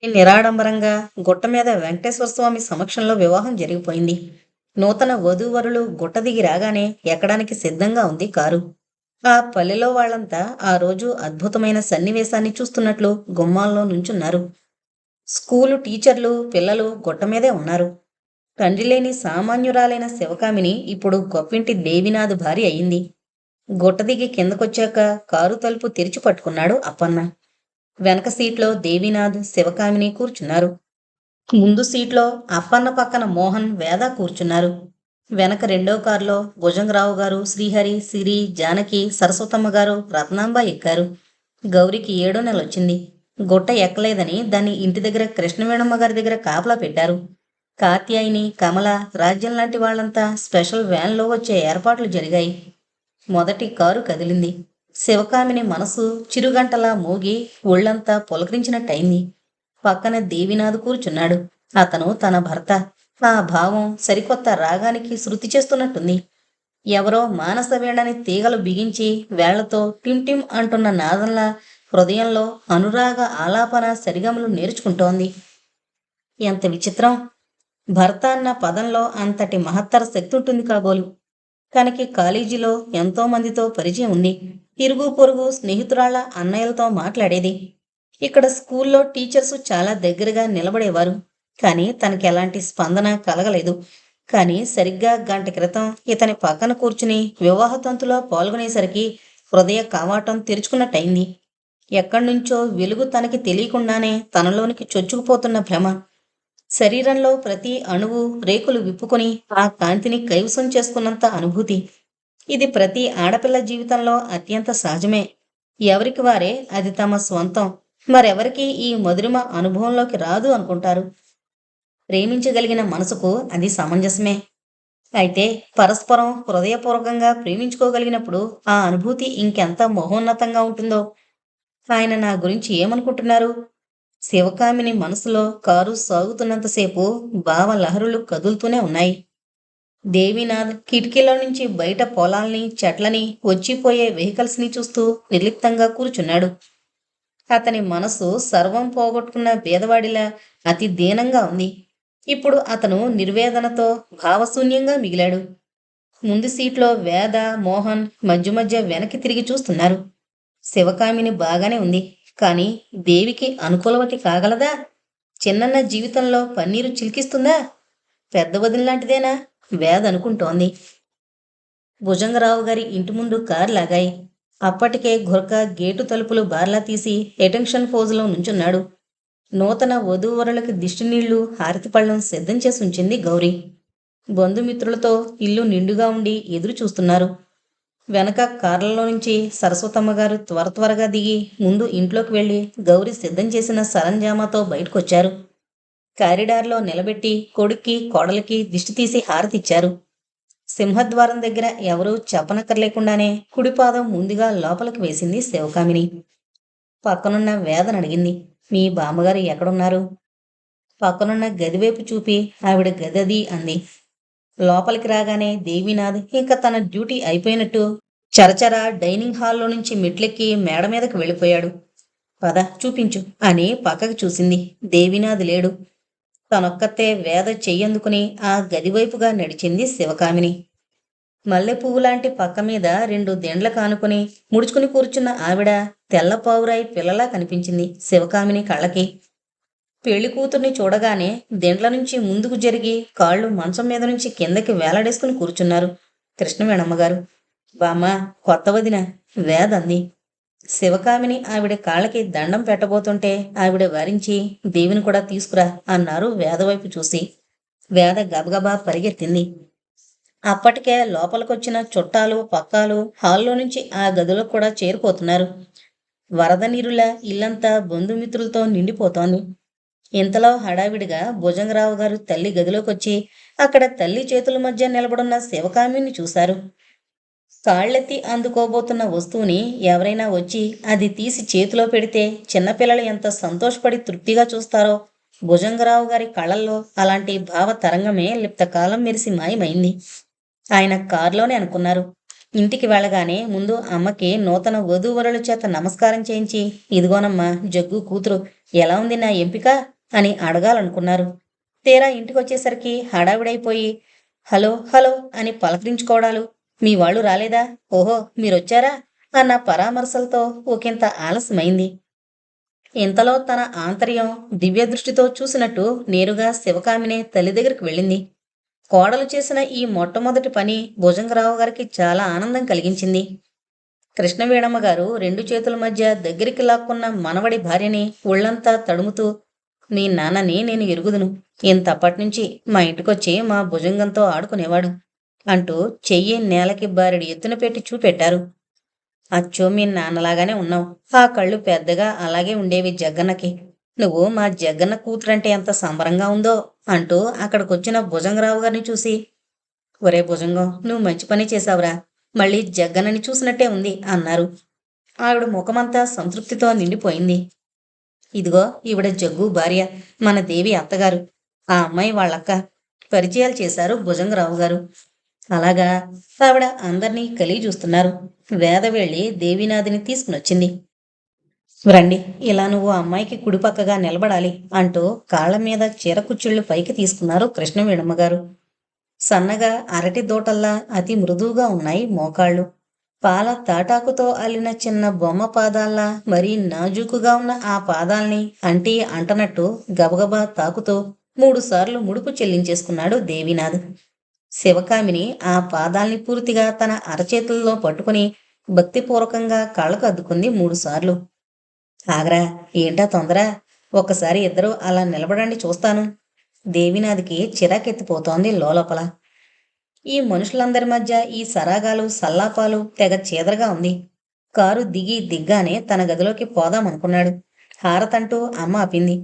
నిరాడంబరంగా గుట్ట మీద వెంకటేశ్వర స్వామి సమక్షంలో వివాహం జరిగిపోయింది. నూతన వధూవరులు గుట్ట దిగి రాగానే ఎక్కడానికి సిద్ధంగా ఉంది కారు. ఆ పల్లెలో వాళ్ళంతా ఆ రోజు అద్భుతమైన సన్నివేశాన్ని చూస్తున్నట్లు గుమ్మాల్లో నుంచున్నారు. స్కూలు టీచర్లు, పిల్లలు గుట్ట మీదే ఉన్నారు. తండ్రి లేని సామాన్యురాలైన శివకామిని ఇప్పుడు గొప్పింటి దేవినాథ్ భార్య అయింది. గుట్ట దిగి కిందకొచ్చాక కారు తలుపు తెరిచి పట్టుకున్నాడు అప్పన్న. వెనక సీట్లో దేవినాథ్, శివకామిని కూర్చున్నారు. ముందు సీట్లో అప్పన్న పక్కన మోహన్, వేద కూర్చున్నారు. వెనక రెండో కారులో భుజంగరావు గారు, శ్రీహరి, సిరి, జానకి, సరస్వతమ్మ గారు, రత్నాంబ ఎక్కారు. గౌరికి 7వ నెల వచ్చింది. గుట్ట ఎక్కలేదని దాన్ని ఇంటి దగ్గర కృష్ణవేణమ్మ గారి దగ్గర కాపలా పెట్టారు. కాత్యాయిని, కమల, రాజ్యం లాంటి వాళ్ళంతా స్పెషల్ వ్యాన్లో వచ్చే ఏర్పాట్లు జరిగాయి. మొదటి కారు కదిలింది. శివకామిని మనసు చిరుగంటలా మోగి ఒళ్ళంతా పులకరించినట్టయింది. పక్కన దేవినాథ్ కూర్చున్నాడు. అతను తన భర్త. ఆ భావం సరికొత్త రాగానికి శృతి చేస్తున్నట్టుంది. ఎవరో మానస వీణని తీగలు బిగించి వేళ్లతో టిం అంటున్న నాదంలా హృదయంలో అనురాగ ఆలాపన సరిగమలు నేర్చుకుంటోంది. ఎంత విచిత్రం! భర్త అన్న పదంలో అంతటి మహత్తర శక్తి ఉంటుంది కాబోలు. తనకి కాలేజీలో ఎంతో మందితో పరిచయం ఉంది. ఇరుగు పొరుగు స్నేహితురాళ్ల అన్నయ్యలతో మాట్లాడేది. ఇక్కడ స్కూల్లో టీచర్సు చాలా దగ్గరగా నిలబడేవారు. కానీ తనకి ఎలాంటి స్పందన కలగలేదు. కానీ సరిగ్గా గంట క్రితం ఇతని పక్కన కూర్చుని వివాహతంతులో పాల్గొనేసరికి హృదయ కవాటం తెరుచుకున్నట్టయింది. ఎక్కడ్నుంచో వెలుగు తనకి తెలియకుండానే తనలోనికి చొచ్చుకుపోతున్న భ్రమ. శరీరంలో ప్రతి అణువు రేకులు విప్పుకొని ఆ కాంతిని కైవసం చేసుకున్నంత అనుభూతి. ఇది ప్రతి ఆడపిల్ల జీవితంలో అత్యంత సహజమే. ఎవరికి వారే అది తమ స్వంతం. మరెవరికి ఈ మధురిమ అనుభవంలోకి రాదు అనుకుంటారు. ప్రేమించగలిగిన మనసుకు అది సమంజసమే. అయితే పరస్పరం హృదయపూర్వకంగా ప్రేమించుకోగలిగినప్పుడు ఆ అనుభూతి ఇంకెంత మహోన్నతంగా ఉంటుందో. ఆయన నా గురించి ఏమనుకుంటున్నారు? శివకామిని మనసులో కారు సాగుతున్నంతసేపు భావలహరులు కదులుతూనే ఉన్నాయి. దేవినాథ్ కిటికీలో నుంచి బయట పొలాల్ని, చెట్లని, వచ్చిపోయే వెహికల్స్ని చూస్తూ నిర్లిప్తంగా కూర్చున్నాడు. అతని మనసు సర్వం పోగొట్టుకున్న బీదవాడిలా అతి దీనంగా ఉంది. ఇప్పుడు అతను నిర్వేదనతో భావశూన్యంగా మిగిలాడు. ముందు సీట్లో వేద, మోహన్ మధ్య మధ్య వెనక్కి తిరిగి చూస్తున్నారు. శివకామిని బాగానే ఉంది. కాని దేవికి అనుకూలవతి కాగలదా? చిన్నన్న జీవితంలో పన్నీరు చిలికిస్తుందా? పెద్ద వదినలాంటిదేనా? వేద అనుకుంటోంది. భుజంగరావు గారి ఇంటి ముందు కారు లాగాయి. అప్పటికే గురక గేటు తలుపులు బార్లా తీసి ఎటెన్షన్ ఫోజులో నుంచున్నాడు. నూతన వధూవరులకి దిష్టినీళ్లు, హారతిపళ్ళం సిద్ధం చేసి ఉంచింది గౌరీ. బంధుమిత్రులతో ఇల్లు నిండుగా ఉండి ఎదురు చూస్తున్నారు. వెనక కార్లలో నుంచి సరస్వతమ్మ గారు త్వరగా దిగి ముందు ఇంట్లోకి వెళ్లి గౌరీ సిద్ధం చేసిన సరంజామాతో బయటకొచ్చారు. కారిడార్లో నిలబెట్టి కొడుక్కి, కోడలికి దిష్టి తీసి హారతిచ్చారు. సింహద్వారం దగ్గర ఎవరూ చెప్పనక్కర్లేకుండానే కుడిపాదం ముందుగా లోపలికి వేసింది శివకామిని. పక్కనున్న వేదనడిగింది, మీ బామ్మగారు ఎక్కడున్నారు? పక్కనున్న గదివైపు చూపి ఆవిడ గదది అంది. లోపలికి రాగానే దేవినాథ్ ఇంకా తన డ్యూటీ అయిపోయినట్టు చరచర డైనింగ్ హాల్లో నుంచి మెట్లెక్కి మేడ మీదకి వెళ్ళిపోయాడు. పద చూపించు అని పక్కకి చూసింది. దేవినాథ్ లేడు. తనొక్కతే వేద చెయ్యందుకుని ఆ గదివైపుగా నడిచింది శివకామిని. మల్లెపువ్వులాంటి పక్క మీద 2 దిండ్ల కానుకుని ముడుచుకుని కూర్చున్న ఆవిడ తెల్లపావురాయి పిల్లలా కనిపించింది శివకామిని కళ్ళకి. పెళ్లి కూతుర్ని చూడగానే దిండ్ల నుంచి ముందుకు జరిగి కాళ్ళు మంచం మీద నుంచి కిందకి వేలాడేసుకుని కూర్చున్నారు కృష్ణవేణమ్మగారు. బామ్మ, కొత్త వదిన వేదంది. శివకామిని ఆవిడ కాళ్ళకి దండం పెట్టబోతుంటే ఆవిడ వారించి, దేవిని కూడా తీసుకురా అన్నారు వేదవైపు చూసి. వేద గబగబా పరిగెత్తింది. అప్పటికే లోపలికొచ్చిన చుట్టాలు, పక్కాలు హాల్లో నుంచి ఆ గదిలో కూడా చేరిపోతున్నారు. వరద నీరులా ఇల్లంతా బంధుమిత్రులతో నిండిపోతోంది. ఇంతలో హడావిడిగా భుజంగరావు గారు తల్లి గదిలోకొచ్చి అక్కడ తల్లి చేతుల మధ్య నిలబడున్న శివకామిని చూశారు. కాళ్ళెత్తి అందుకోబోతున్న వస్తువుని ఎవరైనా వచ్చి అది తీసి చేతిలో పెడితే చిన్నపిల్లలు ఎంత సంతోషపడి తృప్తిగా చూస్తారో భుజంగరావు గారి కళ్ళల్లో అలాంటి భావ తరంగమే లిప్తకాలం మెరిసి మాయమైంది. ఆయన కారులోనే అనుకున్నారు, ఇంటికి వెళ్ళగానే ముందు అమ్మకి నూతన వధూవరుల చేత నమస్కారం చేయించి, ఇదిగోనమ్మా జగ్గు కూతురు, ఎలా ఉంది నా ఎంపిక అని అడగాలనుకున్నారు. తీరా ఇంటికొచ్చేసరికి హడావిడైపోయి హలో హలో అని పలకరించుకోవడాలు, మీ వాళ్ళు రాలేదా, ఓహో మీరొచ్చారా అన్న పరామర్శలతో ఒకంత ఆలస్యమైంది. ఇంతలో తన ఆంతర్యం దివ్యదృష్టితో చూసినట్టు నేరుగా శివకామినే తల్లి దగ్గరికి వెళ్ళింది. కోడలు చేసిన ఈ మొట్టమొదటి పని భుజంగరావు గారికి చాలా ఆనందం కలిగించింది. కృష్ణవేణమ్మ గారు రెండు చేతుల మధ్య దగ్గరికి లాక్కున్న మనవడి భార్యని ఒళ్లంతా తడుముతూ, మీ నాన్నని నేను ఎరుగుదును, ఇంతప్పటినుంచి మా ఇంటికొచ్చి మా భుజంగంతో ఆడుకునేవాడు అంటూ చెయ్యి నేలకి బారెడి ఎత్తున పెట్టి చూపెట్టారు. అచ్చో మీ నాన్నలాగానే ఉన్నావు. ఆ కళ్ళు పెద్దగా అలాగే ఉండేవి జగ్గన్నకి. నువ్వు మా జగ్గన్న కూతురంటే ఎంత సంబరంగా ఉందో అంటూ అక్కడికొచ్చిన భుజంగరావు గారిని చూసి, ఒరే భుజంగం, నువ్వు మంచి పని చేశావురా, మళ్ళీ జగ్గన్నని చూసినట్టే ఉంది అన్నారు. ఆవిడ ముఖమంతా సంతృప్తితో నిండిపోయింది. ఇదిగో ఈవిడ జగ్గు భార్య, మన దేవి అత్తగారు, ఆ అమ్మాయి వాళ్ళక్క, పరిచయాలు చేశారు భుజంగరావు గారు. అలాగా, ఆవిడ అందర్నీ కలిగి చూస్తున్నారు. వేద వెళ్ళి దేవినాథిని తీసుకునొచ్చింది. రండి, ఇలా నువ్వు అమ్మాయికి కుడిపక్కగా నిలబడాలి అంటూ కాళ్ల మీద చీరకుచ్చుళ్ళు పైకి తీసుకున్నారు కృష్ణవేణమ్మగారు. సన్నగా అరటి దూటల్లా అతి మృదువుగా ఉన్నాయి మోకాళ్ళు. పాల తాటాకుతో అల్లిన చిన్న బొమ్మ పాదాల్లా మరీ నాజూకుగా ఉన్న ఆ పాదాల్ని అంటీ అంటనట్టు గబగబా తాకుతూ 3 సార్లు ముడుపు చెల్లించేసుకున్నాడు దేవినాథ్. శివకామిని ఆ పాదాల్ని పూర్తిగా తన అరచేతుల్లో పట్టుకుని భక్తిపూర్వకంగా కాళ్ళకు అద్దుకుంది 3 సార్లు. ఆగరా, ఏంటా తొందర, ఒక్కసారి ఇద్దరూ అలా నిలబడండి చూస్తాను. దేవినాథ్కి చిరాకెత్తిపోతోంది లోలోపల. ఈ మనుషులందరి మధ్య ఈ సరాగాలు సల్లాపాలు తెగ చీదరగా ఉంది. కారు దిగ్గానే తన గదిలోకి పోదామనుకున్నాడు. హారతంటూ అమ్మ ఆపింది.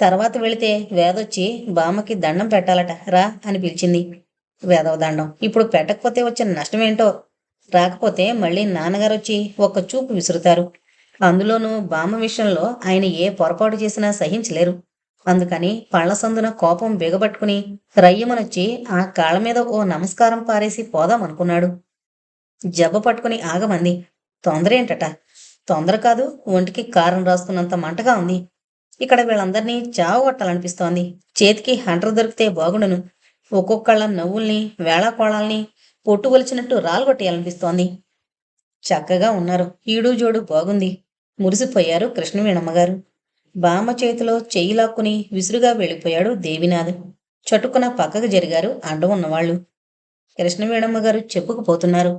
తర్వాత వెళితే వేదొచ్చి బామ్మకి దండం పెట్టాలట, రా అని పిలిచింది. వేదవ దండం ఇప్పుడు పెట్టకపోతే వచ్చిన నష్టమేంటో, రాకపోతే మళ్ళీ నాన్నగారొచ్చి ఒక్క చూపు విసురుతారు. అందులోనూ బామ్మ విషయంలో ఆయన ఏ పొరపాటు చేసినా సహించలేరు. అందుకని పళ్ల సందున కోపం బిగబట్టుకుని రయ్యమనొచ్చి ఆ కాళ్ళ మీద ఓ నమస్కారం పారేసి పోదామనుకున్నాడు. జబ్బ పట్టుకుని ఆగమంది. తొందరేంటట? తొందర కాదు, ఒంటికి కారం రాస్తున్నంత మంటగా ఉంది. ఇక్కడ వీళ్ళందరినీ చావగొట్టాలనిపిస్తోంది. చేతికి హంటర్ దొరికితే బాగుండును. ఒక్కొక్కళ్ళ నవ్వుల్ని వేళాకోళాల్ని పొట్టుగొలిచినట్టు రాలగొట్టేయాలనిపిస్తోంది. చక్కగా ఉన్నారు, ఈడు జోడు బాగుంది, మురిసిపోయారు కృష్ణవేణమ్మగారు. బామ్మ చేతిలో చెయ్యి లాక్కుని విసురుగా వెళ్ళిపోయాడు దేవినాథ్. చటుక్కున పక్కకు జరిగారు అడ్డం ఉన్నవాళ్లు. కృష్ణవేణమ్మగారు చెప్పుకుపోతున్నారు.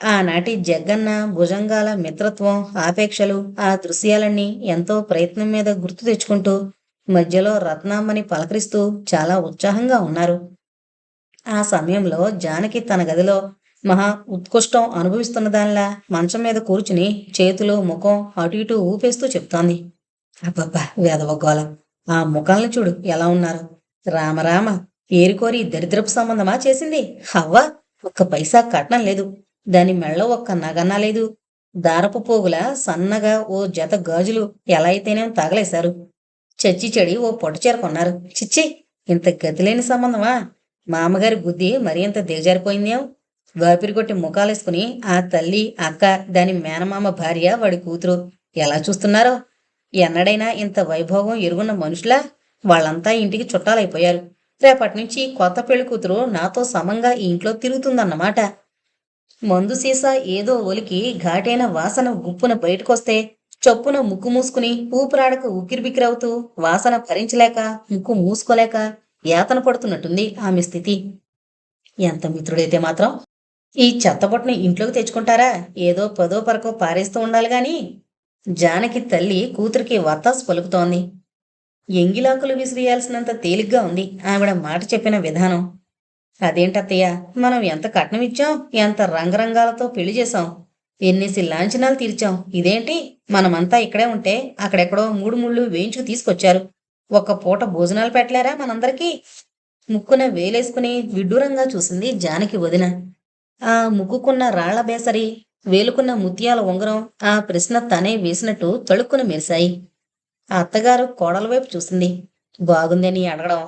ఆనాటి జగ్గన్న భుజంగాల మిత్రత్వం, ఆపేక్షలు, ఆ దృశ్యాలన్నీ ఎంతో ప్రయత్నం మీద గుర్తు తెచ్చుకుంటూ మధ్యలో రత్నామ్మని పలకరిస్తూ చాలా ఉత్సాహంగా ఉన్నారు. ఆ సమయంలో జానకి తన గదిలో మహా ఉత్కృష్టం అనుభవిస్తున్న దానిలా మంచం మీద కూర్చుని చేతులు ముఖం అటు ఇటు ఊపేస్తూ చెప్తోంది. అబ్బబ్బా వేదవ గోల, ఆ ముఖాలను చూడు ఎలా ఉన్నారు. రామరామ, ఏరికోరి దరిద్రపు సంబంధమా చేసింది. హవ్వ ఒక్క పైసా కట్నం లేదు, దాని మెళ్ళో ఒక్క నగన్నా లేదు. దారపు పోగుల సన్నగా ఓ జత గాజులు ఎలా అయితేనేం తగలేశారు. చచ్చి చెడి ఓ పొట్టచీర కొన్నారు. చిచ్చి, ఇంత గతిలేని సంబంధమా. మామగారి బుద్ధి మరి ఇంత దిగజారిపోయిందేం. వాపిరిగొట్టి ముఖాలేసుకుని ఆ తల్లి అక్క, దాని మేనమామ భార్య వాడి కూతురు ఎలా చూస్తున్నారో. ఎన్నడైనా ఇంత వైభోగం ఎరుగున్న మనుషులా. వాళ్ళంతా ఇంటికి చుట్టాలైపోయారు. రేపటినుంచి కొత్త పెళ్లి కూతురు నాతో సమంగా ఈ ఇంట్లో తిరుగుతుందన్నమాట. మందు సీసా ఏదో ఒలికి ఘాటైన వాసన గుప్పున బయటకొస్తే చొప్పున ముక్కు మూసుకుని ఊపిరాడక ఉక్కిరిబిక్కిరవుతూ వాసన భరించలేక ముక్కు మూసుకోలేక యాతన పడుతున్నట్టుంది ఆమె స్థితి. ఎంత మిత్రుడైతే మాత్రం ఈ చెత్తబొట్టుని ఇంట్లోకి తెచ్చుకుంటారా? ఏదో పదో పరకో పారేస్తూ ఉండాలి గాని. జానకి తల్లి కూతురికి వత్తాసు పలుకుతోంది. ఎంగిలాకులు విసిరియాల్సినంత తేలిగ్గా ఉంది ఆవిడ మాట చెప్పిన విధానం. అదేంటత్తయ్య, మనం ఎంత కట్నం ఇచ్చాం, ఎంత రంగరంగాలతో పెళ్లి చేశాం, ఎన్నేసి లాంఛనాలు తీర్చాం. ఇదేంటి, మనమంతా ఇక్కడే ఉంటే అక్కడెక్కడో 3 ముళ్ళు వేయించుకు తీసుకొచ్చారు. ఒక్క పూట భోజనాలు పెట్టలేరా మనందరికీ? ముక్కున వేలేసుకుని విడ్డూరంగా చూసింది జానకి వదిన. ఆ ముక్కుకున్న రాళ్ల బేసరి, వేలుకున్న ముత్యాల ఉంగరం ఆ ప్రశ్న తనే వేసినట్టు తళుక్కున మెరిశాయి. ఆ అత్తగారు కోడల వైపు చూసింది. బాగుందని అడగడం,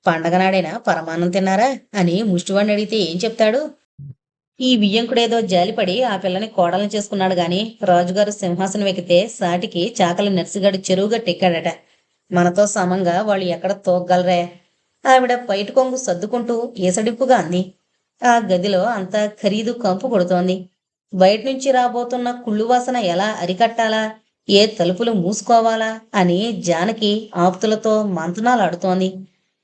పండగనాడైనా పరమాన్నం తిన్నారా అని ముష్టివాణ్ణి అడిగితే ఏం చెప్తాడు? ఈ వియ్యంకుడేదో జాలిపడి ఆ పిల్లని కోడల్ని చేసుకున్నాడు గాని రాజుగారు సింహాసనం ఎక్కితే సాటికి చాకలి నర్సిగాడు చెరువుగా టెక్కాడట. మనతో సమంగా వాళ్ళు ఎక్కడ తోగ్గలరే? ఆవిడ పైటి కొంగు సర్దుకుంటూ ఈసడింపుగా అంది. ఆ గదిలో అంతా ఖరీదు కంపు కొడుతోంది. బయట్నుంచి రాబోతున్న కుళ్ళువాసన ఎలా అరికట్టాలా, ఏ తలుపులు మూసుకోవాలా అని జానకి ఆప్తులతో మంతనాలాడుతోంది.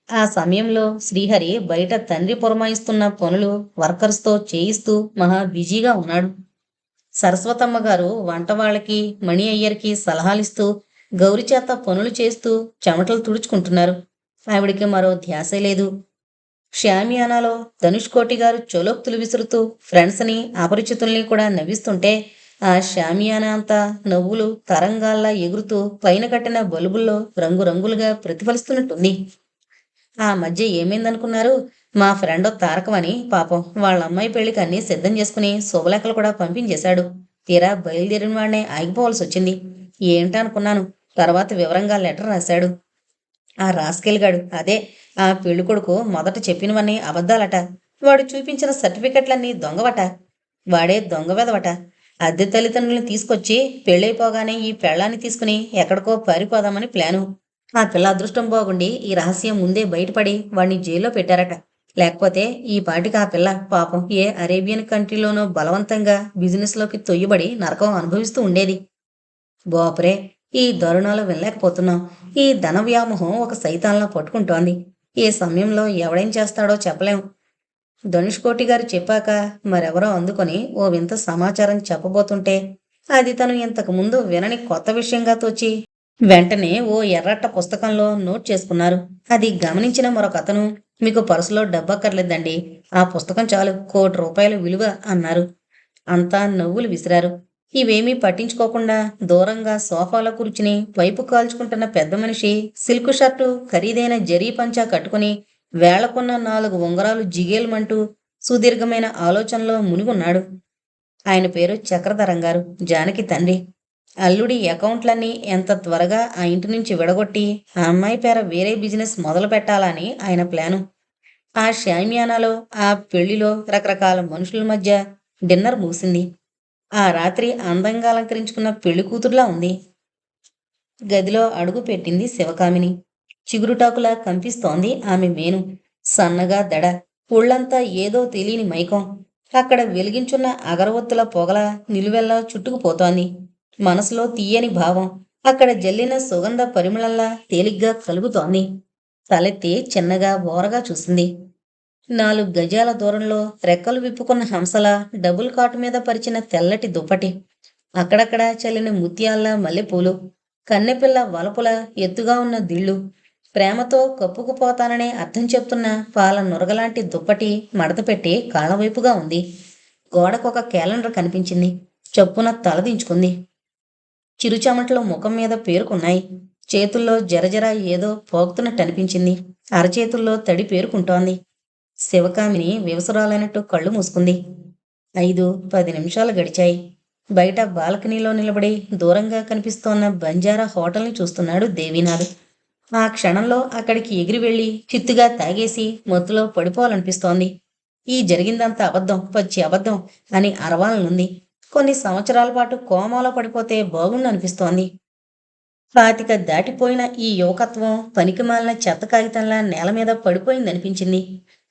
ఆ సమయంలో శ్రీహరి బయట తండ్రి పురమాయిస్తున్న పనులు వర్కర్స్తో చేయిస్తూ మహా బిజీగా ఉన్నాడు. సరస్వతమ్మ గారు వంట వాళ్ళకి మణి అయ్యర్కి సలహాలిస్తూ గౌరి చేత పనులు చేస్తూ చెమటలు తుడుచుకుంటున్నారు. ఆవిడికి మరో ధ్యాసే లేదు. షామియానాలో ధనుష్ కోటి గారు చొలోక్తులు విసురుతూ ఫ్రెండ్స్ని అపరిచితుల్ని కూడా నవ్విస్తుంటే ఆ షామియానా అంతా నవ్వులు తరంగాల్లా ఎగురుతూ పైన కట్టిన బల్బుల్లో రంగురంగులుగా ప్రతిఫలిస్తున్నట్టుంది. ఆ మధ్య ఏమైందనుకున్నారు? మా ఫ్రెండ్ తారకమని పాపం వాళ్ళ అమ్మాయి పెళ్లికి అన్నీ సిద్ధం చేసుకుని శుభలేఖలు కూడా పంపించేశాడు. తీరా బయలుదేరిన వాడినే ఆగిపోవాల్సి వచ్చింది. ఏంటనుకున్నాను. తర్వాత వివరంగా లెటర్ రాశాడు. ఆ రాస్కెల్గాడు అదే ఆ పెళ్లి కొడుకు మొదట చెప్పినవన్నీ అబద్ధాలట. వాడు చూపించిన సర్టిఫికెట్లన్నీ దొంగవట. వాడే దొంగ వెదవట. అద్దె తల్లిదండ్రుల్ని తీసుకొచ్చి పెళ్ళైపోగానే ఈ పెళ్ళాన్ని తీసుకుని ఎక్కడికో పారిపోదామని ప్లాను. ఆ పిల్ల అదృష్టం బాగుండి ఈ రహస్యం ముందే బయటపడి వాణ్ణి జైల్లో పెట్టారట. లేకపోతే ఈ పాటికి ఆ పిల్ల పాపం ఏ అరేబియన్ కంట్రీలోనో బలవంతంగా బిజినెస్లోకి తొయ్యబడి నరకం అనుభవిస్తూ ఉండేది. బాపురే! ఈ దారుణాలు వినలేకపోతున్నాం. ఈ ధన వ్యామోహం ఒక సైతాన్లా పట్టుకుంటోంది. ఏ సమయంలో ఎవడేం చేస్తాడో చెప్పలేం. ధనుష్కోటి గారు చెప్పాక మరెవరో అందుకొని ఓ వింత సమాచారం చెప్పబోతుంటే అది తను ఇంతకు ముందు వినని కొత్త విషయంగా తోచి వెంటనే ఓ ఎర్రట్ట పుస్తకంలో నోట్ చేసుకున్నారు. అది గమనించిన మరొకతను మీకు పర్సులో డబ్బక్కర్లేదండి. ఆ పుస్తకం చాలు ₹1,00,00,000 విలువ అన్నారు. అంతా నవ్వులు విసిరారు. ఇవేమీ పట్టించుకోకుండా దూరంగా సోఫాలో కూర్చుని వైపు కాల్చుకుంటున్న పెద్ద మనిషి సిల్క్ షర్టు ఖరీదైన జరీ పంచా కట్టుకుని వేళ్లకున్న 4 ఉంగరాలు జిగేల్మంటూ సుదీర్ఘమైన ఆలోచనలో మునిగున్నాడు. ఆయన పేరు చక్రధరం గారు, జానకి తండ్రి. అల్లుడి అకౌంట్లన్నీ ఎంత త్వరగా ఆ ఇంటి నుంచి విడగొట్టి ఆ అమ్మాయి పేర వేరే బిజినెస్ మొదలు పెట్టాలని ఆయన ప్లాను. ఆ షామియానాలో ఆ పెళ్లిలో రకరకాల మనుషుల మధ్య డిన్నర్ ముగిసింది. ఆ రాత్రి అందంగా అలంకరించుకున్న పెళ్లి కూతురులా ఉంది. గదిలో అడుగు పెట్టింది శివకామిని. చిగురుటాకులా కంపిస్తోంది ఆమె మేను. సన్నగా దడ, ఒళ్ళంతా ఏదో తెలియని మైకం. అక్కడ వెలిగించున్న అగరవత్తుల పొగల నిలువెల్లా చుట్టుకుపోతోంది. మనసులో తీయని భావం అక్కడ జల్లిన సుగంధ పరిమళంలా తేలిగ్గా కలుగుతోంది. తలెత్తి చిన్నగా ఓరగా చూసింది. 4 గజాల దూరంలో రెక్కలు విప్పుకున్న హంసలా డబుల్ కాటు మీద పరిచిన తెల్లటి దుప్పటి, అక్కడక్కడ చల్లిన ముత్యాల్లా మల్లెపూలు, కన్నెపిల్ల వలపుల ఎత్తుగా ఉన్న దిళ్ళు, ప్రేమతో కప్పుకుపోతాననే అర్థం చెప్తున్న పాల నురగలాంటి దుప్పటి మడతపెట్టి కాళ్ళవైపుగా ఉంది. గోడకొక క్యాలెండర్ కనిపించింది. చప్పున తలదించుకుంది. చిరుచెమటలు ముఖం మీద పేరుకున్నాయి. చేతుల్లో జరజర ఏదో పోగుతున్నట్టనిపించింది. అరచేతుల్లో తడి పేరుకుంటోంది. శివకామిని వివసరాలైనట్టు కళ్ళు మూసుకుంది. 5-10 నిమిషాలు గడిచాయి. బయట బాల్కనీలో నిలబడి దూరంగా కనిపిస్తోన్న బంజారా హోటల్ని చూస్తున్నాడు దేవీనాథ్. ఆ క్షణంలో అక్కడికి ఎగిరి వెళ్ళి చిత్తుగా తాగేసి మత్తులో పడిపోవాలనిపిస్తోంది. ఈ జరిగిందంతా అబద్ధం, పచ్చి అబద్ధం అని అరవాలనుంది. కొన్ని సంవత్సరాల పాటు కోమాలో పడిపోతే బాగుండనిపిస్తోంది. 25 దాటిపోయిన ఈ యువకత్వం పనికిమాలిన చెత్త కాగితంలా నేల మీద పడిపోయిందనిపించింది.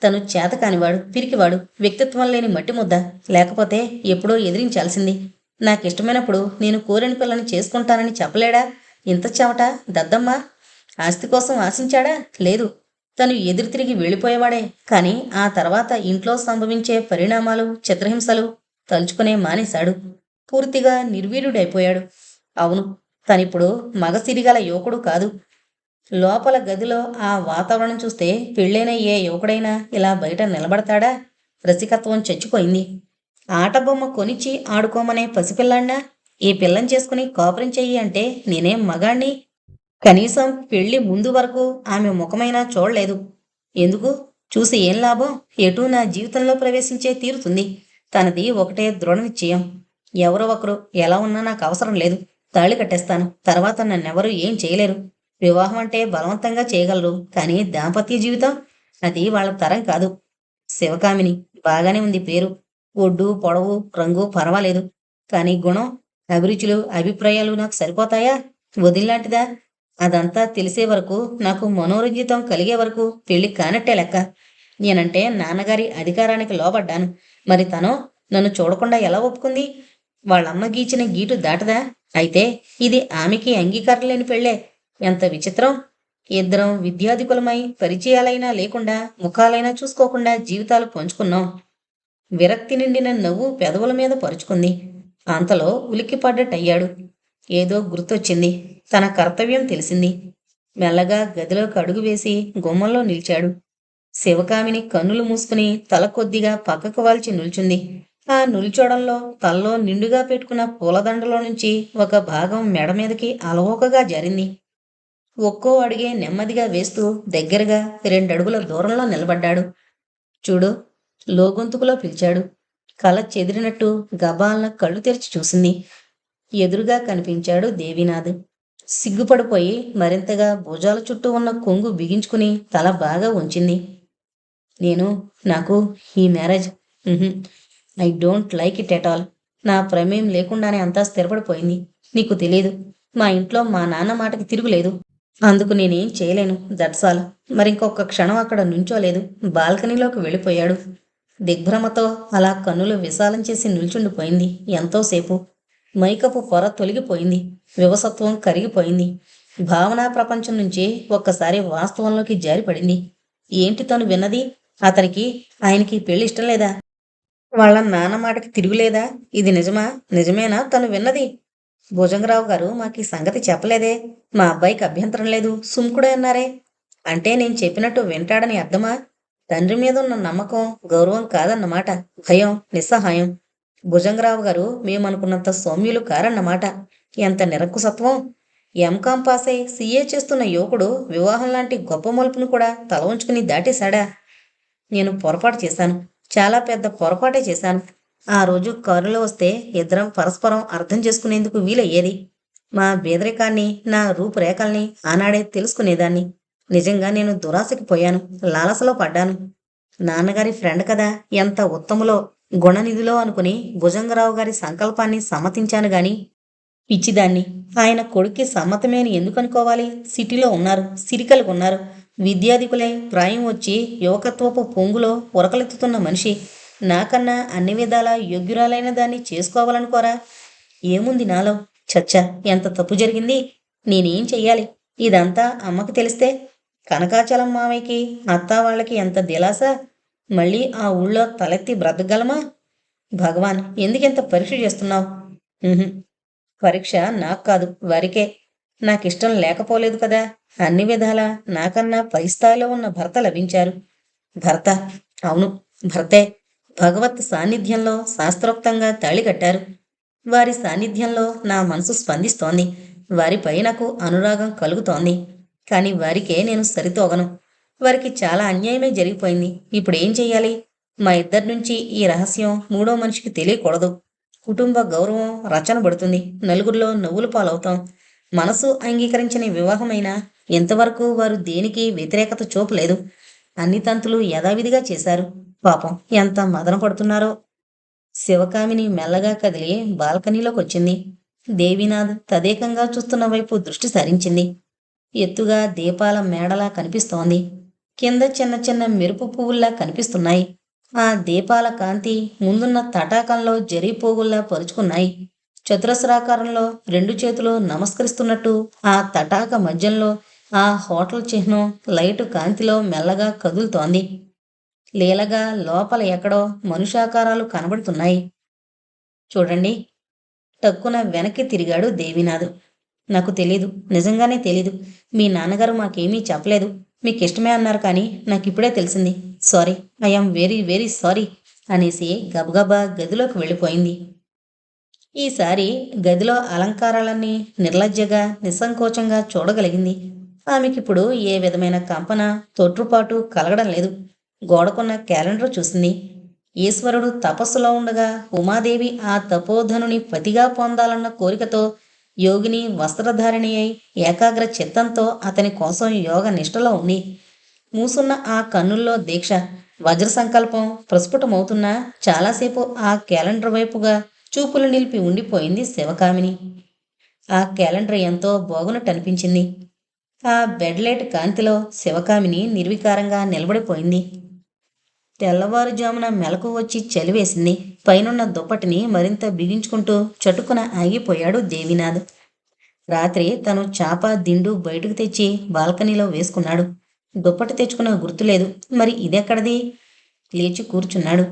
తను చేతకానివాడు, పిరికివాడు, వ్యక్తిత్వం లేని మట్టి ముద్ద. లేకపోతే ఎప్పుడో ఎదిరించాల్సింది. నాకిష్టమైనప్పుడు నేను కోరిన పిల్లని చేసుకుంటానని చెప్పలేడా? ఇంత చెమట, దద్దమ్మ. ఆస్తి కోసం ఆశించాడా? లేదు. తను ఎదురు తిరిగి వెళ్ళిపోయేవాడే. కానీ ఆ తర్వాత ఇంట్లో సంభవించే పరిణామాలు, చిత్రహింసలు తలుచుకునే మానేశాడు. పూర్తిగా నిర్వీర్యుడైపోయాడు. అవును, తనిప్పుడు మగసిరిగల యువకుడు కాదు. లోపల గదిలో ఆ వాతావరణం చూస్తే పెళ్ళైన ఏ యువకుడైనా ఇలా బయట నిలబడతాడా? రసికత్వం చచ్చిపోయింది. ఆటబొమ్మ కొనిచ్చి ఆడుకోమనే పసిపిల్లాడినా ఈ పిల్లని చేసుకుని కాపురం చెయ్యి అంటే నేనేం మగాణ్ణి? కనీసం పెళ్లి ముందు వరకు ఆమె ముఖమైనా చూడలేదు. ఎందుకు? చూసి ఏం లాభం? ఎటూ నా జీవితంలో ప్రవేశించే తీరుతుంది. తనది ఒకటే దృఢ నిశ్చయం. ఎవరో ఒకరు ఎలా ఉన్నా నాకు అవసరం లేదు. తాళి కట్టేస్తాను. తర్వాత నన్నెవరూ ఏం చేయలేరు. వివాహం అంటే బలవంతంగా చేయగలరు. కానీ దాంపత్య జీవితం అది వాళ్ళ తరం కాదు. శివకామిని బాగానే ఉంది పేరు. ఒడ్డు, పొడవు, రంగు పర్వాలేదు. కానీ గుణం, అభిరుచులు, అభిప్రాయాలు నాకు సరిపోతాయా? వదినలాంటిదా? అదంతా తెలిసే వరకు, నాకు మనోరంజితం కలిగే వరకు పెళ్లి కానట్టే లెక్క. నేనంటే నాన్నగారి అధికారానికి లోబడ్డాను. మరి తనో నన్ను చూడకుండా ఎలా ఒప్పుకుంది? వాళ్ళమ్మ గీచిన గీటు దాటదా? అయితే ఇది ఆమెకి అంగీకారం లేని పెళ్ళే. ఎంత విచిత్రం! ఇద్దరం విద్యాధికులమై పరిచయాలైనా లేకుండా, ముఖాలైనా చూసుకోకుండా జీవితాలు పంచుకున్నాం. విరక్తి నిండిన నవ్వు పెదవుల మీద పరుచుకుంది. అంతలో ఉలిక్కిపడ్డట్టయ్యాడు. ఏదో గుర్తొచ్చింది. తన కర్తవ్యం తెలిసింది. మెల్లగా గదిలోకి అడుగు వేసి గుమ్మంలో నిలిచాడు. శివకామిని కన్నులు మూసుకుని తల కొద్దిగా పక్కకు వాల్చి నిల్చుంది. ఆ నిల్చోడంలో తల్లో నిండుగా పెట్టుకున్న పూలదండలో నుంచి ఒక భాగం మెడ మీదకి అలవోకగా జారింది. ఒక్కో అడిగే నెమ్మదిగా వేస్తూ దగ్గరగా 2 అడుగుల దూరంలో నిలబడ్డాడు. చూడు, లోగొంతుకులో పిలిచాడు. కల చెదిరినట్టు గబాలన కళ్ళు తెరిచి చూసింది. ఎదురుగా కనిపించాడు దేవీనాథ్. సిగ్గుపడిపోయి మరింతగా భుజాల చుట్టూ ఉన్న కొంగు బిగించుకుని తల బాగా ఉంచింది. నాకు ఈ marriage I don't like it at all. నా ప్రమేయం లేకుండానే అంతా స్థిరపడిపోయింది. నీకు తెలియదు, మా ఇంట్లో మా నాన్న మాటకి తిరుగులేదు. అందుకు నేనేం చేయలేను, దట్స్ ఆల్. మరింకొక క్షణం అక్కడ నుంచోలేదు. బాల్కనీలోకి వెళ్ళిపోయాడు. దిగ్భ్రమతో అలా కన్నులు విశాలం చేసి నిల్చుండిపోయింది ఎంతోసేపు. మైకపు పొర తొలగిపోయింది. వివసత్వం కరిగిపోయింది. భావనా ప్రపంచం నుంచి ఒక్కసారి వాస్తవంలోకి జారిపడింది. ఏంటి తను విన్నది? అతనికి, ఆయనకి పెళ్లి ఇష్టం లేదా? వాళ్ళ నాన్న మాటకి తిరుగులేదా? ఇది నిజమా? నిజమేనా తను విన్నది? భుజంగరావు గారు మాకీ సంగతి చెప్పలేదే. మా అబ్బాయికి అభ్యంతరం లేదు, సుముఖుడే అన్నారే. అంటే నేను చెప్పినట్టు వింటాడని అర్థమా? తండ్రి మీద ఉన్న నమ్మకం, గౌరవం కాదన్నమాట. భయం, నిస్సహాయం. భుజంగరావు గారు మేమనుకున్నంత సౌమ్యులు కారన్నమాట. ఎంత నిరంకుశత్వం! ఎంకాం పాస్ అయి సీఏ చేస్తున్న యువకుడు వివాహం లాంటి గొప్ప మలుపును కూడా తల ఉంచుకుని దాటేశాడా? నేను పొరపాటు చేశాను. చాలా పెద్ద పొరపాటే చేశాను. ఆ రోజు కారులో వస్తే ఇద్దరం పరస్పరం అర్థం చేసుకునేందుకు వీలయ్యేది. మా బేదరికాన్ని, నా రూపురేఖల్ని ఆనాడే తెలుసుకునేదాన్ని. నిజంగా నేను దురాశకి పోయాను, లాలసలో పడ్డాను. నాన్నగారి ఫ్రెండ్ కదా, ఎంత ఉత్తములో, గుణనిధిలో అనుకుని భుజంగరావు గారి సంకల్పాన్ని సమ్మతించాను గాని పిచ్చిదాన్ని. ఆయన కొడుక్కి సమ్మతమే అని ఎందుకు అనుకోవాలి? సిటీలో ఉన్నారు, సిరికలుగున్నారు, విద్యాధికులే, ప్రాయం వచ్చి యువకత్వపు పొంగులో ఉరకలెత్తుతున్న మనిషి. నాకన్నా అన్ని విధాలా యోగ్యురాలైన దాన్ని చేసుకోవాలనుకోరా? ఏముంది నాలో? చచ్చా, ఎంత తప్పు జరిగింది! నేనేం చెయ్యాలి? ఇదంతా అమ్మకి తెలిస్తే? కనకాచలం మామయ్యకి, అత్తా వాళ్ళకి ఎంత దిలాస! మళ్ళీ ఆ ఊళ్ళో తలెత్తి బ్రతకగలమా? భగవాన్, ఎందుకెంత పరీక్ష చేస్తున్నావు? పరీక్ష నాకు కాదు, వారికే. నాకిష్టం లేకపోలేదు కదా. అన్ని విధాలా నాకన్నా పై స్థాయిలో ఉన్న భర్త లభించారు. భర్త? అవును, భర్తే. భగవత్ సాన్నిధ్యంలో శాస్త్రోక్తంగా తాళి కట్టారు. వారి సాన్నిధ్యంలో నా మనసు స్పందిస్తోంది. వారిపై నాకు అనురాగం కలుగుతోంది. కానీ వారికే నేను సరితోగను. వారికి చాలా అన్యాయమే జరిగిపోయింది. ఇప్పుడేం చెయ్యాలి? మా ఇద్దరి నుంచి ఈ రహస్యం మూడో మనిషికి తెలియకూడదు. కుటుంబ గౌరవం రచనబడుతుంది. నలుగురిలో నవ్వులు పాలవుతాం. మనసు అంగీకరించిన వివాహమైనా ఇంతవరకు వారు దేనికి వ్యతిరేకత చూపలేదు. అన్ని తంతులు యథావిధిగా చేశారు. పాపం, ఎంత మదన పడుతున్నారో. శివకామిని మెల్లగా కదిలి బాల్కనీలోకొచ్చింది. దేవీనాథ్ తదేకంగా చూస్తున్న వైపు దృష్టి సారించింది. ఎత్తుగా దీపాల మేడలా కనిపిస్తోంది. కింద చిన్న చిన్న మెరుపు పువ్వుల్లా కనిపిస్తున్నాయి. ఆ దీపాల కాంతి ముందున్న తటాకంలో జరీపోగుల్లా పరుచుకున్నాయి. చతురస్రాకారంలో 2 చేతులు నమస్కరిస్తున్నట్టు ఆ తటాక మధ్యంలో ఆ హోటల్ చిహ్నం లైటు కాంతిలో మెల్లగా కదులుతోంది. లీలగా లోపల ఎక్కడో మనుషాకారాలు కనబడుతున్నాయి. చూడండి. టక్కున వెనక్కి తిరిగాడు దేవీనాథ్. నాకు తెలీదు, నిజంగానే తెలీదు. మీ నాన్నగారు మాకేమీ చెప్పలేదు. మీకిష్టమే అన్నారు, కానీ నాకిప్పుడే తెలిసింది. Sorry, I am very very sorry అనేసి గబగబా గదిలోకి వెళ్ళిపోయింది. ఈసారి గదిలో అలంకారాలన్నీ నిర్లజ్జగా, నిస్సంకోచంగా చూడగలిగింది. ఆమెకిప్పుడు ఏ విధమైన కంపన, తొట్రుపాటు కలగడం లేదు. గోడకున్న క్యాలెండర్ చూసింది. ఈశ్వరుడు తపస్సులో ఉండగా ఉమాదేవి ఆ తపోధనుని పతిగా పొందాలన్న కోరికతో యోగిని వస్త్రధారిణి అయి ఏకాగ్ర చిత్తంతో అతని కోసం యోగ నిష్టలో ఉంది. మూసున్న ఆ కన్నుల్లో దీక్ష, వజ్ర సంకల్పం ప్రస్ఫుటమవుతున్నా చాలాసేపు ఆ క్యాలెండర్ వైపుగా చూపులు నిలిపి ఉండిపోయింది శివకామిని. ఆ క్యాలెండర్ ఎంతో బాగున్నట్టు అనిపించింది. ఆ బెడ్ లైట్ కాంతిలో శివకామిని నిర్వికారంగా నిలబడిపోయింది. తెల్లవారుజామున మెలకు వచ్చి చలివేసింది. పైనున్న దుప్పటిని మరింత బిగించుకుంటూ చటుక్కున ఆగిపోయాడు దేవినాథ్. రాత్రి తను చాప దిండు బయటకు తెచ్చి బాల్కనీలో వేసుకున్నాడు. దుప్పటి తెచ్చుకున్న గుర్తులేదు. మరి ఇదెక్కడది? లేచి కూర్చున్నాడు.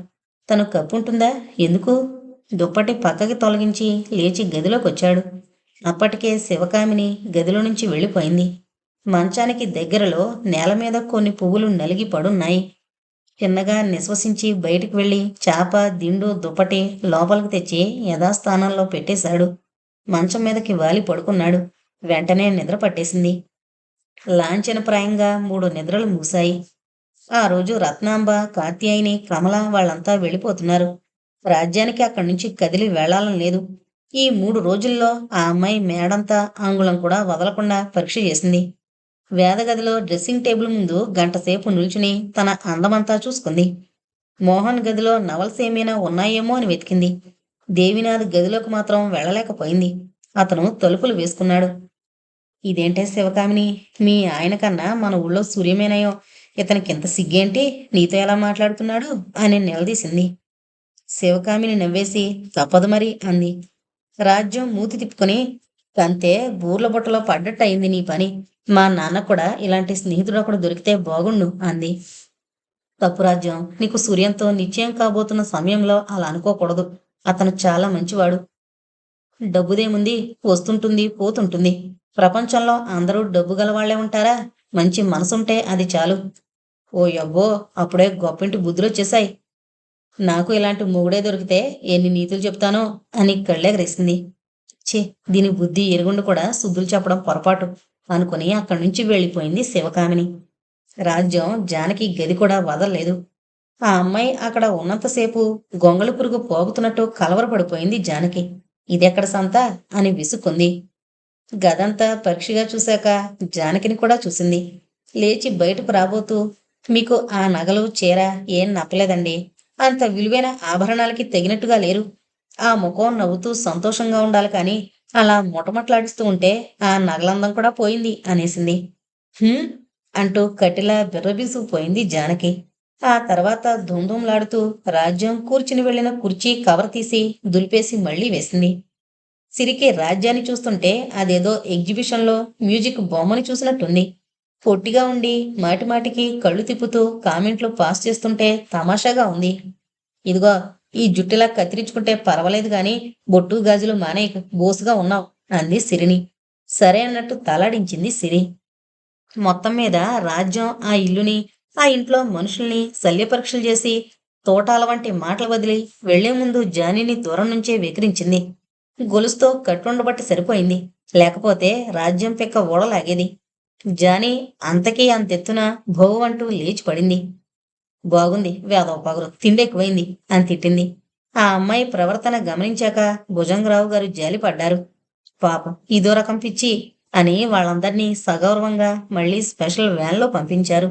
తను కప్పుంటుందా? ఎందుకు? దుప్పటి పక్కకి తొలగించి లేచి గదిలోకొచ్చాడు. అప్పటికే శివకామిని గదిలో నుంచి వెళ్ళిపోయింది. మంచానికి దగ్గరలో నేల మీద కొన్ని పువ్వులు నలిగి పడున్నాయి. చిన్నగా నిశ్వసించి బయటికి వెళ్ళి చాప దిండు దుప్పటి లోపలికి తెచ్చి యథాస్థానంలో పెట్టేశాడు. మంచం మీదకి వాలి పడుకున్నాడు. వెంటనే నిద్ర పట్టేసింది. లాంఛనప్రాయంగా 3 నిద్రలు మూశాయి. ఆ రోజు రత్నాంబ, కాత్యాయిని, కమల వాళ్ళంతా వెళ్ళిపోతున్నారు. రాజ్యానికి అక్కడి నుంచి కదిలి వెళ్లాలని లేదు. ఈ 3 రోజుల్లో ఆ అమ్మాయి మేడంతా అంగుళం కూడా వదలకుండా పరీక్ష చేసింది. వేదగదిలో డ్రెస్సింగ్ టేబుల్ ముందు గంటసేపు నిల్చుని తన అందమంతా చూసుకుంది. మోహన్ గదిలో నవల్స్ ఏమైనా ఉన్నాయేమో అని వెతికింది. దేవినాథ్ గదిలోకి మాత్రం వెళ్ళలేకపోయింది. అతను తలుపులు వేసుకున్నాడు. ఇదేంటే శివకామిని, మీ ఆయన కన్నా మన ఊళ్ళో సూర్యమేనయో ఇతనికింత సిగ్గేంటి? నీతో ఎలా మాట్లాడుతున్నాడు అని నిలదీసింది. శివకామిని నవ్వేసి తప్పదు మరి అంది. రాజ్యం మూతి తిప్పుకొని, కంతే బూర్ల బుట్టలో పడ్డట్టు అయింది నీ పని. మా నాన్న కూడా ఇలాంటి స్నేహితుడు ఒకడు దొరికితే బాగుండు అంది. తప్పు రాజ్యం, నీకు సూర్యంతో నిశ్చయం కాబోతున్న సమయంలో అలా అనుకోకూడదు. అతను చాలా మంచివాడు. డబ్బుదేముంది, వస్తుంటుంది పోతుంటుంది. ప్రపంచంలో అందరూ డబ్బు గలవాళ్లే ఉంటారా? మంచి మనసుంటే అది చాలు. ఓ యబ్బో, అప్పుడే గొప్పింటి బుద్ధులొచ్చేశాయి. నాకు ఇలాంటి మొగుడే దొరికితే ఎన్ని నీతులు చెప్తానో అని కళ్ళెగరేసింది. ఛీ, దీని బుద్ధి ఎరుగుండు కూడా శుద్ధులు చెప్పడం పొరపాటు అనుకుని అక్కడి నుంచి వెళ్ళిపోయింది శివకామిని. రాజ్యం జానకి గది కూడా వదలలేదు. ఆ అమ్మాయి అక్కడ ఉన్నంతసేపు గొంగళి పురుగు పోగుతున్నట్టు కలవరపడిపోయింది జానకి. ఇదెక్కడ సంత అని విసుక్కుంది. గదంతా పరీక్షగా చూశాక జానకిని కూడా చూసింది. లేచి బయటకు రాబోతూ, మీకు ఆ నగలు చీర ఏం నప్పలేదండి. అంత విలువైన ఆభరణాలకి తెగినట్టుగా లేరు. ఆ ముఖం నవ్వుతూ సంతోషంగా ఉండాలి కానీ అలా మొటమొట్లాడిస్తూ ఉంటే ఆ నగలందం కూడా పోయింది అనేసింది. హ్మ్ అంటూ కటిలా బిర్రబీసుకుపోయింది జానకి. ఆ తర్వాత ధూమ్ధూమ్లాడుతూ రాజ్యం కూర్చుని వెళ్లిన కుర్చీ కవర్ తీసి దులిపేసి మళ్లీ వేసింది. సిరికి రాజ్యాన్ని చూస్తుంటే అదేదో ఎగ్జిబిషన్లో మ్యూజిక్ బొమ్మని చూసినట్టుంది. పొట్టిగా ఉండి మాటిమాటికి కళ్ళు తిప్పుతూ కామెంట్లు పాస్ చేస్తుంటే తమాషాగా ఉంది. ఇదిగో, ఈ జుట్టులా కత్తిరించుకుంటే పర్వాలేదు గాని బొట్టు గాజులు మానే బోసుగా ఉన్నావు అంది సిరిని. సరే అన్నట్టు తలాడించింది సిరి. మొత్తం మీద రాజ్యం ఆ ఇల్లుని, ఆ ఇంట్లో మనుషుల్ని శల్యపరీక్షలు చేసి తోటాల వంటి మాటలు వదిలి వెళ్లే ముందు జానీని దూరం నుంచే వెకిరించింది. గొలుసుతో కట్టుండబట్టి సరిపోయింది. లేకపోతే రాజ్యం పెక్క ఊడలాగేది. జానీ అంతకీ అంతెత్తున భౌ అంటూ లేచి పడింది. బాగుంది వేదవ పగరు, తిండెక్కువైంది అని తిట్టింది. ఆ అమ్మాయి ప్రవర్తన గమనించాక భుజంగరావు గారు జాలిపడ్డారు. పాపం ఇదో రకం పిచ్చి అని వాళ్ళందర్నీ సగౌరవంగా మళ్లీ స్పెషల్ వ్యాన్లో పంపించారు.